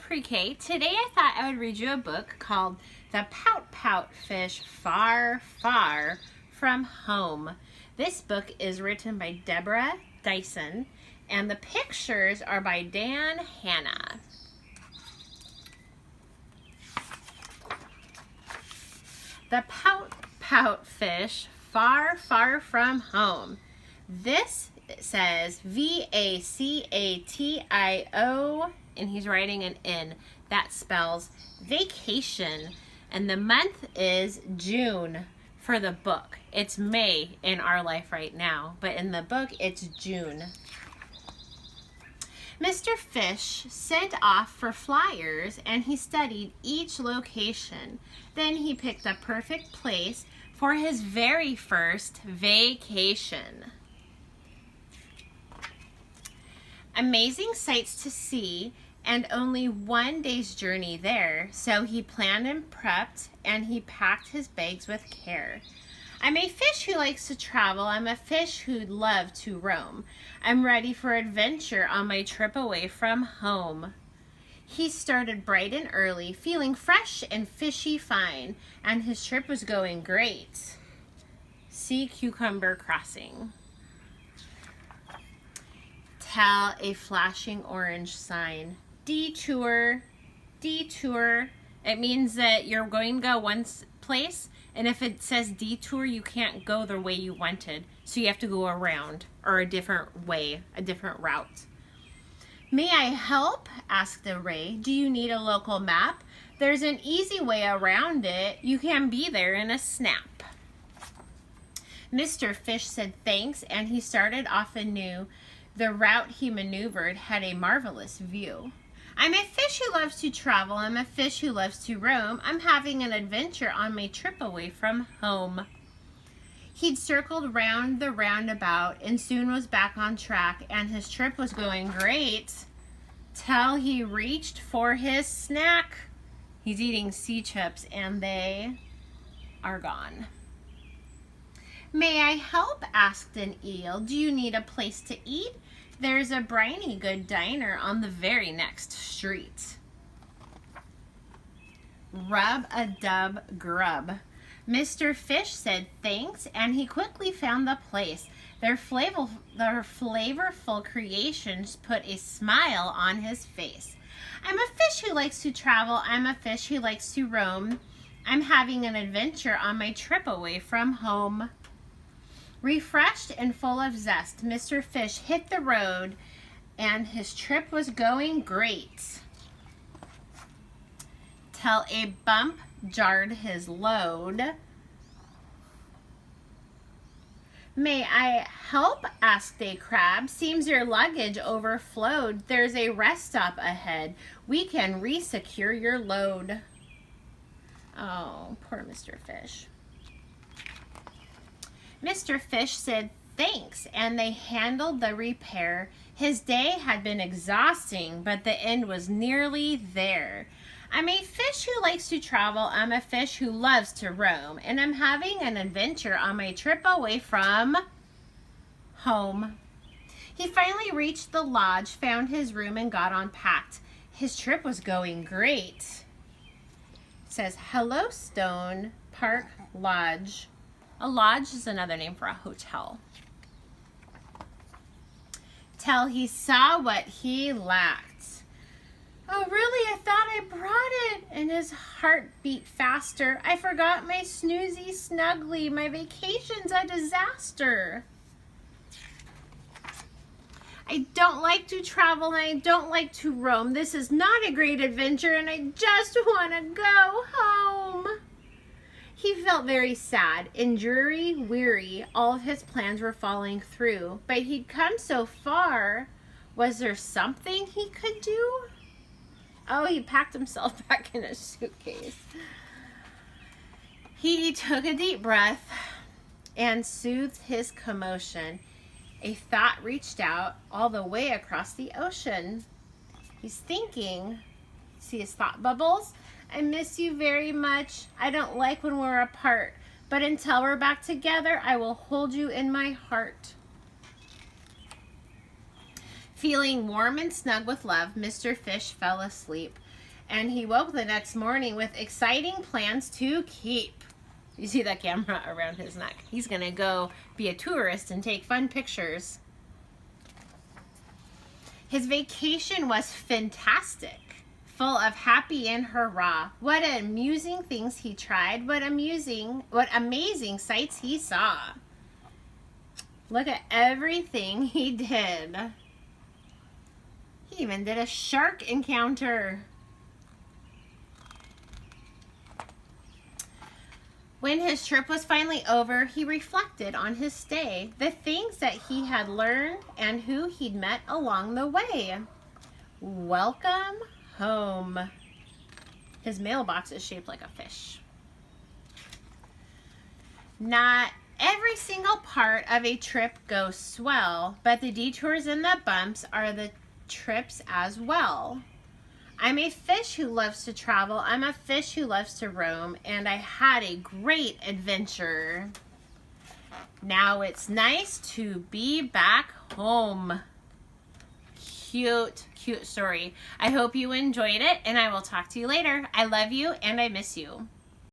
Pre-K. Today I thought I would read you a book called The Pout Fish Far, Far From Home. This book is written by Deborah Dyson and the pictures are by Dan Hanna. The Pout Fish Far, Far From Home. This says V-A-C-A-T-I-O, and he's writing an N. That spells vacation, and the month is June for the book. It's May in our life right now, but in the book it's June. Mr. Fish sent off for flyers and he studied each location. Then he picked the perfect place for his very first vacation. Amazing sights to see and only one day's journey there, so he planned and prepped and he packed his bags with care. I'm a fish who likes to travel. I'm a fish who'd love to roam. I'm ready for adventure on my trip away from home. He started bright and early, feeling fresh and fishy fine, and his trip was going great. See Cucumber Crossing. Tell a flashing orange sign. Detour, detour. It means that you're going to go one place, and if it says detour, you can't go the way you wanted. So you have to go around, or a different way, a different route. May I help? Asked the ray. Do you need a local map? There's an easy way around it. You can be there in a snap. Mr. Fish said thanks, and he started off anew. The route he maneuvered had a marvelous view. I'm a fish who loves to travel. I'm a fish who loves to roam. I'm having an adventure on my trip away from home. He'd circled round the roundabout and soon was back on track, and his trip was going great till he reached for his snack. He's eating sea chips and they are gone. May I help? Asked an eel. Do you need a place to eat? There's a briny good diner on the very next street. Rub-a-dub grub. Mr. Fish said thanks, and he quickly found the place. Their flavorful creations put a smile on his face. I'm a fish who likes to travel. I'm a fish who likes to roam. I'm having an adventure on my trip away from home. Refreshed and full of zest, Mr. Fish hit the road and his trip was going great till a bump jarred his load. May I help? Asked a crab. Seems your luggage overflowed. There's a rest stop ahead. We can re-secure your load. Oh, poor Mr. Fish. Mr. Fish said thanks, and they handled the repair. His day had been exhausting, but the end was nearly there. I'm a fish who likes to travel. I'm a fish who loves to roam, and I'm having an adventure on my trip away from home. He finally reached the lodge, found his room, and got unpacked. His trip was going great. It says, Hello Stone Park Lodge. A lodge is another name for a hotel. Till he saw what he lacked. Oh, really? I thought I brought it. And his heart beat faster. I forgot my snoozy snuggly. My vacation's a disaster. I don't like to travel and I don't like to roam. This is not a great adventure and I just want to go home. He felt very sad and dreary, weary. All of his plans were falling through, but he'd come so far. Was there something he could do? Oh, he packed himself back in a suitcase. He took a deep breath and soothed his commotion. A thought reached out all the way across the ocean. He's thinking, see his thought bubbles? I miss you very much. I don't like when we're apart, but until we're back together, I will hold you in my heart. Feeling warm and snug with love, Mr. Fish fell asleep. And he woke the next morning with exciting plans to keep. You see that camera around his neck. He's going to go be a tourist and take fun pictures. His vacation was fantastic, full of happy and hurrah. What amusing things he tried. What amazing sights he saw. Look at everything he did. He even did a shark encounter. When his trip was finally over, he reflected on his stay, the things that he had learned, and who he'd met along the way. Welcome home. His mailbox is shaped like a fish. Not every single part of a trip goes swell, but the detours and the bumps are the trips as well. I'm a fish who loves to travel. I'm a fish who loves to roam, and I had a great adventure. Now it's nice to be back home. Cute, cute story. I hope you enjoyed it, and I will talk to you later. I love you, and I miss you.